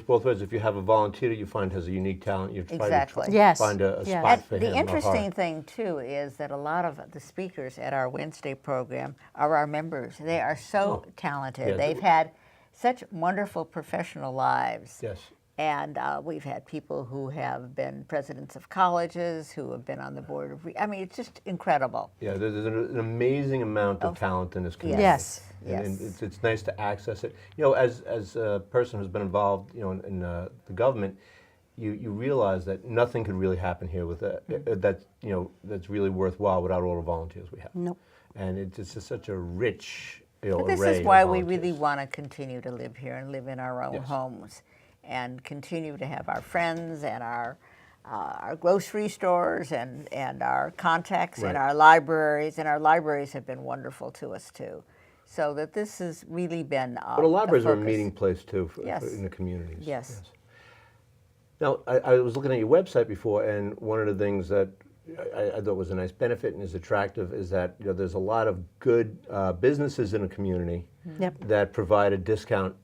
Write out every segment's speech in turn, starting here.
both ways. If you have a volunteer that you find has a unique talent, you try Exactly. to Yes. find a Yes. spot for The him. or her. interesting thing, too, is that a lot of the speakers at our Wednesday program are our members. They are so talented. Yeah, They've had such wonderful professional lives. Yes. And we've had people who have been presidents of colleges, who have been on the board of, I mean, it's just incredible. Yeah, there's an amazing amount of talent in this community. Yes. And Yes. it's nice to access it. You know, as a person who's been involved, you know, in the government, you realize that nothing could really happen here with that's really worthwhile without all the volunteers we have. Nope. And it's just such a rich, But this array is why of we volunteers. really want to continue to live here and live in our own Yes. homes and continue to have our friends and our grocery stores and our contacts Right. and our libraries. And our libraries have been wonderful to us, too. So that this has really been But the libraries are a focus. meeting place too Yes. in the communities. Yes. Now, I was looking at your website before, and one of the things that I thought was a nice benefit and is attractive is that there's a lot of good businesses in the community Yep. that provide a discount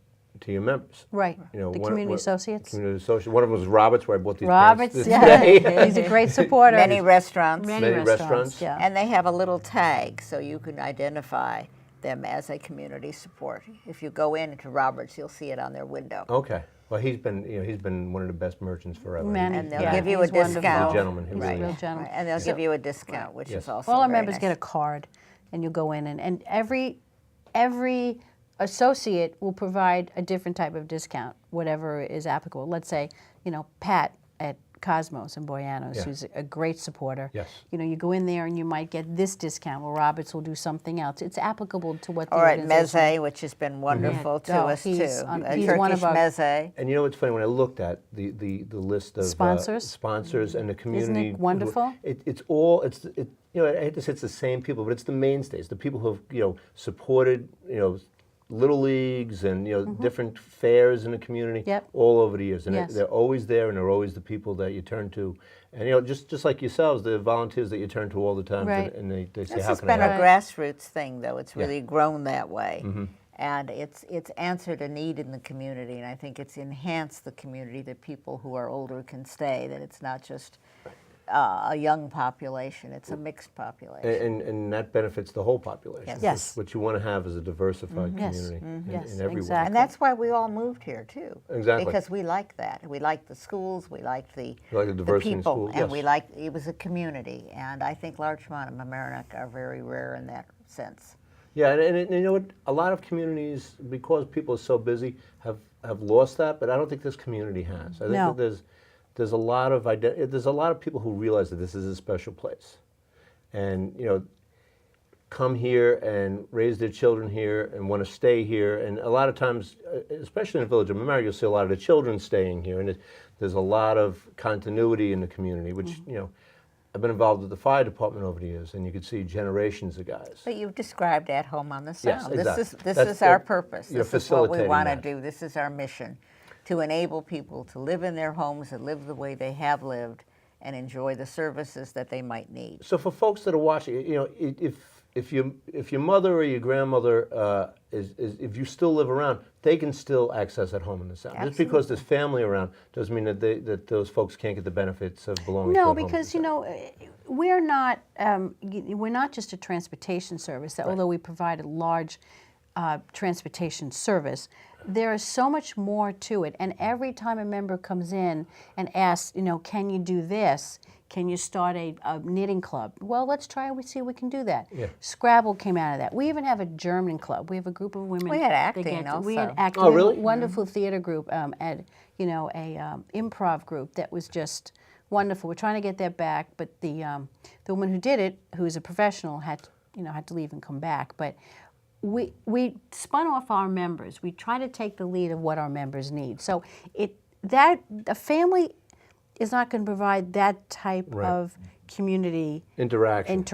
to your members. Right. You know, The one- community one- associates. Community associate. One of them was Roberts, where I bought these Roberts, pants yeah. today. He's a great supporter. Many restaurants. Many Many restaurants, restaurants. yeah. And they have a little tag so you can identify them as a community support. If you go into Roberts, you'll see it on their window. Okay. Well, he's been one of the best merchants forever. Many. And they'll Yeah, give you a he's wonderful. discount. He's a gentleman. He He's really a real is. gentleman. And they'll give you a discount, which Yes. is also All our very members nice. get a card, and you go in, and every associate will provide a different type of discount, whatever is applicable. Let's say, Pat at Cosmos and Boyanos, Yeah. who's a great supporter. Yes. You go in there and you might get this discount. Well, Roberts will do something else. It's applicable to what the Or at organization. Meze, which has been wonderful to Oh, us, too. he's A one of Turkish our- Meze. And you know what's funny? When I looked at the list of sponsors and the community, wonderful? It's I hate to say it's the same people, but it's the mainstays, the people who have supported little leagues and different fairs in the community Yep. all over the years, and Yes. they're always there, and they're always the people that you turn to, and just like yourselves, the volunteers that you turn to all the time, Right. and they say, This how has can I been help? a Right. grassroots thing, though. It's really grown that way. And it's answered a need in the community, and I think it's enhanced the community that people who are older can stay, that it's not just a young population, it's a mixed population. And that benefits the whole population. Yes. Yes. It's what you want to have is a diversified Yes. community in Yes, every way. exactly. And that's why we all moved here, too. Exactly. Because we liked that. We liked the schools, we liked the You like the diversity in people, schools, and yes. we liked, it was a community. And I think Larchmont and Mamaroneck are very rare in that sense. Yeah, and you know what? A lot of communities, because people are so busy, have lost that. But I don't think this community has. I think No. that there's a lot of people who realize that this is a special place, and come here and raise their children here and want to stay here. And a lot of times, especially in the village of Mamaroneck, you'll see a lot of the children staying here, and there's a lot of continuity in the community, which I've been involved with the fire department over the years, and you could see generations of guys. But you've described At Home on the Sound. Yes, exactly. This That's is our the- purpose. you're This is what we facilitating want to that. do. This is our mission, to enable people to live in their homes and live the way they have lived and enjoy the services that they might need. So for folks that are watching, if your mother or your grandmother if you still live around, they can still access At Home in the Sound. Just because there's family around doesn't mean that those folks can't get the benefits of belonging to No, At Home in the because Sound. we're not just a transportation service. Although we provide a large transportation service, there is so much more to it. And every time a member comes in and asks, can you do this? Can you start a knitting club? Well, let's try and see if we can do that. Yeah. Scrabble came out of that. We even have a German club. We have a group of women. We had that acting We had also. acting. Oh, We have a really? wonderful theater group at a improv group that was just wonderful. We're trying to get that back, but the woman who did it, who is a professional, had to leave and come back. But we spun off our members. We try to take the lead of what our members need. So a family is not going to provide that type Right. of community interaction.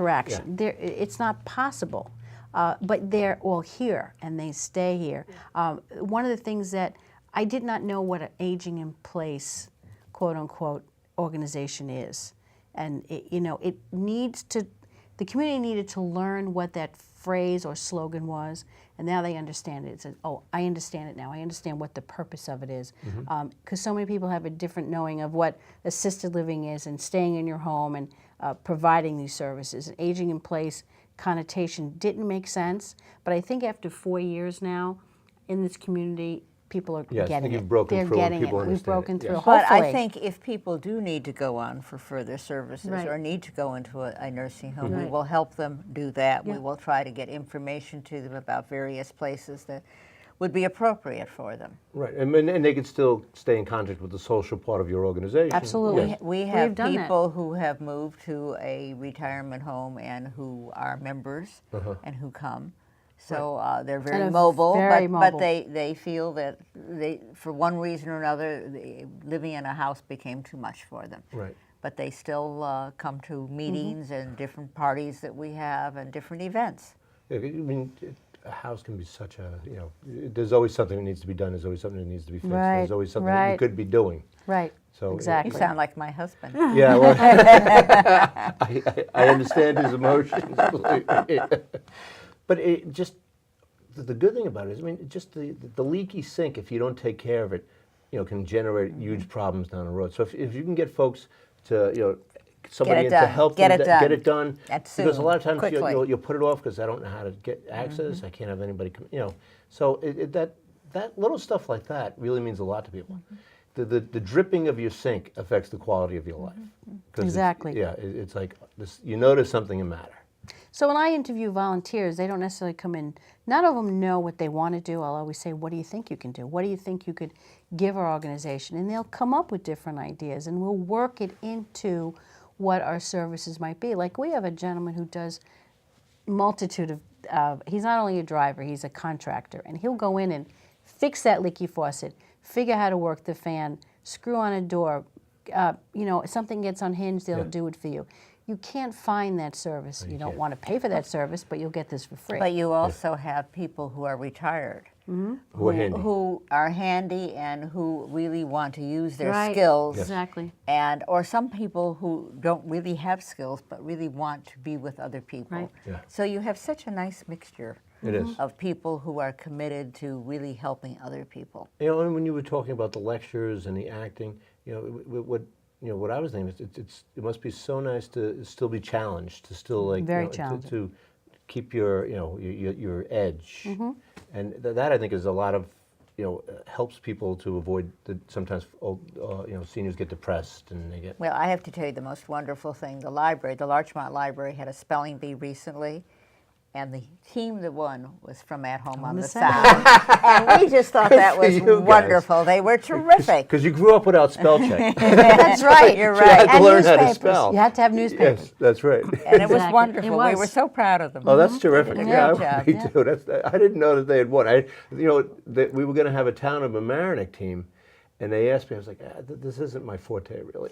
It's not possible. But they're all here and they stay here. One of the things that I did not know what an aging in place, quote unquote, organization is, and it needs to the community needed to learn what that phrase or slogan was, and now they understand it. It says, oh, I understand it now. I understand what the purpose of it is. Because so many people have a different knowing of what assisted living is and staying in your home and providing these services. And aging in place connotation didn't make sense, but I think after 4 years now in this community, people are Yes, I getting think it. you've broken They're through and getting it. people We've understand it, broken through. yes. But I Hopefully. think if people do need to go on for further services Right. or need to go into a nursing home, we Right. will help them do that. Yeah. We will try to get information to them about various places that would be appropriate for them. Right, and they could still stay in contact with the social part of your organization. Absolutely. Yes. We have done that. people who have moved to a retirement home and who are members and who come. So they're very And are mobile, very but mobile. they feel that for one reason or another, living in a house became too much for them. Right. But they still come to meetings and different parties that we have and different events. Yeah, I mean, a house can be such a, there's always something that needs to be done, there's always something that needs to be fixed, Right, there's always something that you right. could be doing. Right. So, Exactly. You sound like my husband. Yeah, well, I understand his emotions. Believe me. But it just, the good thing about it is, I mean, just the leaky sink, if you don't take care of it, can generate huge problems down the road. So if you can get folks to, somebody in to done. help Get them it done. get it done. That's because a soon, lot of times quickly. you'll put it off because I don't know how to get access. I can't have anybody come, So that little stuff like that really means a lot to people. The dripping of your sink affects the quality of your life. 'Cause Exactly. it's like this, you notice something the matter. So when I interview volunteers, they don't necessarily come in. None of them know what they want to do. I'll always say, what do you think you can do? What do you think you could give our organization? And they'll come up with different ideas, and we'll work it into what our services might be. Like we have a gentleman who does multitude of, he's not only a driver, he's a contractor, and he'll go in and fix that leaky faucet, figure how to work the fan, screw on a door, something gets unhinged, they'll Yeah. do it for you. You can't find that service. you You don't can't. want to pay for that service, but you'll get this for free. But you also have people who are retired. Who are handy. Who are handy and who really want to use their Right. skills. Yes. Exactly. Or some people who don't really have skills but really want to be with other people. Right. Yeah. So you have such a nice mixture It is. of people who are committed to really helping other people. And when you were talking about the lectures and the acting, what I was thinking is it must be so nice to still be challenged, to still like Very challenging. to keep your edge, Mm-hmm. and that I think is a lot of helps people to avoid sometimes seniors get depressed and they get Well, I have to tell you the most wonderful thing. The Larchmont Library had a spelling bee recently, and the team that won was from At Home on the Sound. And we just thought that for was you guys. wonderful. They were terrific. because you grew up without spell check. That's right. You're So you had right. to And learn how to newspapers. spell. You had to have newspapers. Yes, that's right. And it was Exactly. wonderful. It We was. were so proud of them. Oh, that's terrific. They did a Yeah, great job, me yeah. too. I didn't know that they had won. We were going to have a town of Mamaroneck team, and they asked me. I was like, this isn't my forte, really.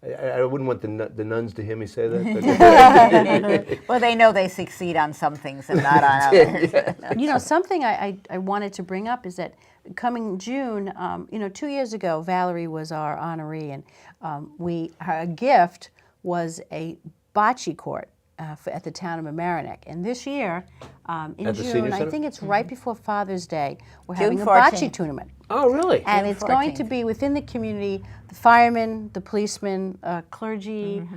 I wouldn't want the nuns to hear me say that. But Well, they know they succeed on some things and not on others. Something I wanted to bring up is that coming June, 2 years ago, Valerie was our honoree, and her gift was a bocce court at the town of Mamaroneck. And this year, in At the Senior June, I Center? think it's right before Father's Day, we're June having a 14th. bocce tournament. oh, really? And June it's going to 14th. be within the community, the firemen, the policemen, clergy,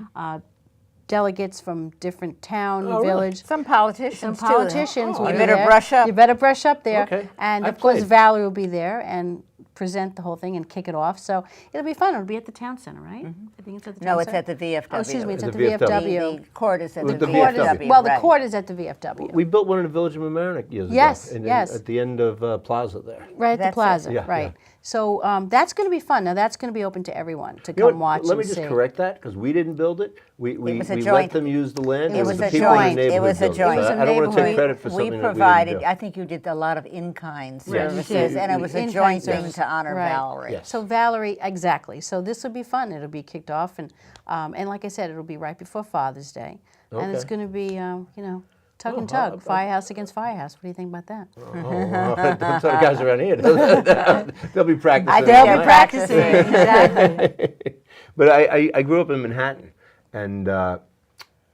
delegates from different town, Oh, really? village. Some politicians, Some too. politicians will You be better there. brush up. You better brush up there. Okay. And I of course, played. Valerie will be there and present the whole thing and kick it off. So it'll be fun. It'll be at the town center, right? I think it's at the town No, it's center. at the VFW. Oh, excuse me, it's At at the the VFW. VFW. The court is at With the the VFW. VFW. Well, the right. court is at the VFW. We built one in the village of Mamaroneck years Yes, ago. yes. At the end of Plaza there. Right at the That's it. plaza, Yeah, right. yeah. So that's going to be fun. Now, that's going to be open to everyone to You know come what, watch let me and just see. correct that because we didn't build it. We was a let joint- them use the land. It was the a people in the joint. It neighborhood was a built joint. So I don't want to take credit for something We that provided, we didn't do. I think you did a lot of in-kind Right, you services, did. and it was a In-kind joint thing service. to honor Right. Valerie. Yes. So Valerie, exactly. So this will be fun. It'll be kicked off, and like I said, it'll be right before Father's Day, and it's Okay. going to be, tug and Oh, tug, firehouse against firehouse. What do you think about that? Don't tell the guys around here. They'll be practicing. I all think night. they're practicing. Exactly. But I grew up in Manhattan, And I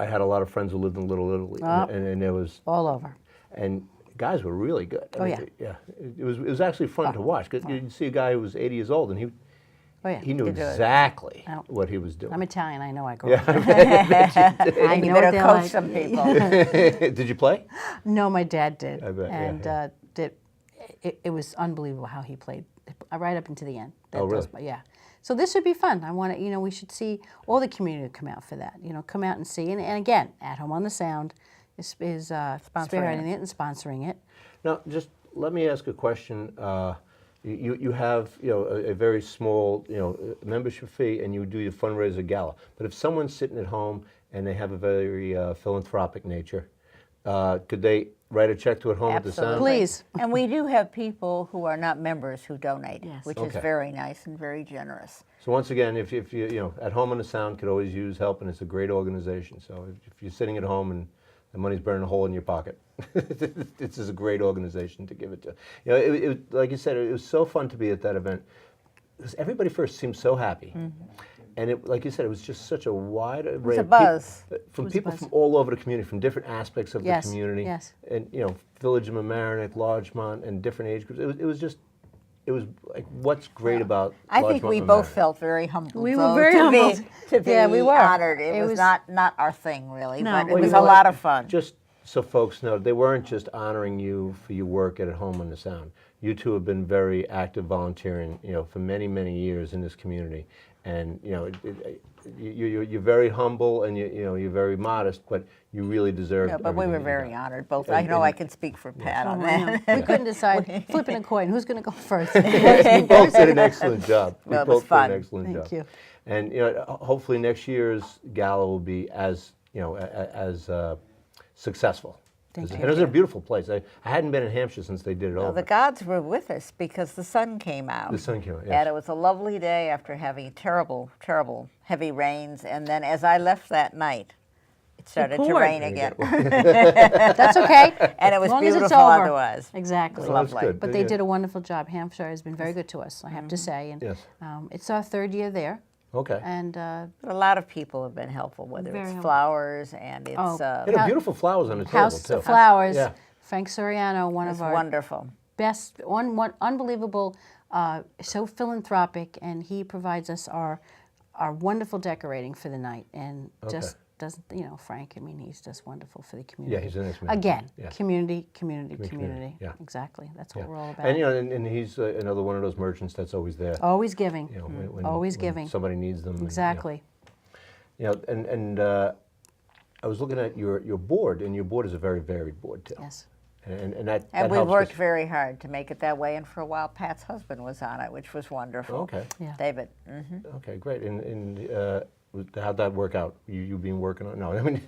had a lot of friends who lived in Little Italy, Oh. and there was, All over. and guys were really good. I Oh, mean, yeah. It was actually fun to watch because you'd see a guy who was 80 years old, and Oh yeah. he knew could do it. exactly Oh. what he was doing. I'm Italian. I know. I grew up. And you know better what they're coach like. some people. Did you play? No, my dad did. I bet, yeah, And yeah. it was unbelievable how he played right up into the end. Oh, really? Yeah. So this would be fun. I want to, we should see all the community come out for that. Come out and see. And again, At Home on the Sound is spearheading it and sponsoring it. Now, just let me ask a question. You have a very small membership fee, and you do your fundraiser gala. But if someone's sitting at home and they have a very philanthropic nature, could they write a check to At Home at the Sound? Absolutely. Please. And we do have people who are not members who donate, Yes. which Okay. is very nice and very generous. So once again, if you At Home on the Sound could always use help, and it's a great organization. So if you're sitting at home and the money's burning a hole in your pocket, this is a great organization to give it to. Like you said, it was so fun to be at that event because everybody first seemed so happy. And like you said, it was just such a wide array a of people, buzz. from It was a people buzz. from all over the community, from different aspects of Yes, the community. yes. And Village of Mamaroneck, Larchmont, and different age groups. It was like, what's great about I think Larchmont we and both Mamaroneck? felt very humbled. We were though, very to humbled. to be Yeah, we were. honored. It, It was was- not our thing, really, No. but it Well, was you a know lot what? of fun. Just so folks know, they weren't just honoring you for your work at Home on the Sound. You two have been very active volunteering, for many, many years in this community. And you're very humble, and you're very modest, but you really deserve. Yeah, but we were everything very you got. honored. Both. And- I know and- I can speak for Pat on Oh, I know. that. We couldn't decide. Flipping a coin. Who's going to go first? You both did an excellent job. You Well, it was both fun. did an excellent Thank job. you. And hopefully next year's gala will be as successful. Thank And you. it was a beautiful place. I hadn't been in Hampshire since they did it Well, over. the gods were with us because the sun came out. The sun came out, yes. And it was a lovely day after having terrible, terrible heavy rains. And then as I left that night, it started to poured. rain again. That's okay. And it was as long as it's beautiful over. otherwise. Exactly. Well, that's good. lovely. But they Yeah. did a wonderful job. Hampshire has been very good to us, I have to say. And Yes. it's our third year there. Okay. And A lot of people have been helpful, whether Very it's helpful. flowers and it's Oh. They had beautiful flowers on the table, House too. of Flowers, Yeah. Frank Soriano, one it's of our wonderful. best, one unbelievable, so philanthropic, and he provides us our wonderful decorating for the night, and just doesn't, Frank, I mean, he's just wonderful for the community. Yeah, he's a nice man. Again, Yeah. community. Yeah. Exactly. That's what Yeah. we're all about. And he's another one of those merchants that's always there. Always giving. when Always giving. somebody needs them. and, Exactly. and I was looking at your board, and your board is a very varied board too. Yes. And that And we helps worked 'cause- very hard to make it that way. And for a while, Pat's husband was on it, which was wonderful. Okay. Yeah. David. Okay, great. And how'd that work out? You been working on? No, I mean.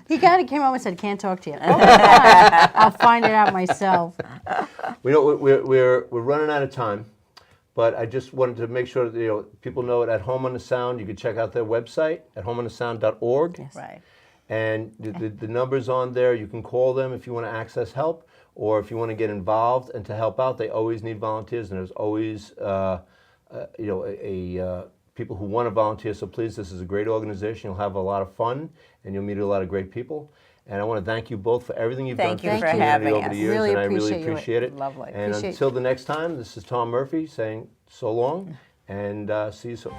He kind of came home and said, "Can't talk to you." Okay, fine. I'll find it out myself. We know we're running out of time, but I just wanted to make sure that people know it. At Home on the Sound, you can check out their website at homeonthesound.org. Yes. Right. And the numbers on there, you can call them if you want to access help, or if you want to get involved and to help out. They always need volunteers, and there's always people who want to volunteer. So please, this is a great organization. You'll have a lot of fun, and you'll meet a lot of great people. And I want to thank you both for everything you've Thank done you for for the community having over us. the years, Really and I really appreciate you. appreciate it. Lovely. And Appreciate- until the next time, this is Tom Murphy saying so long, and see you soon.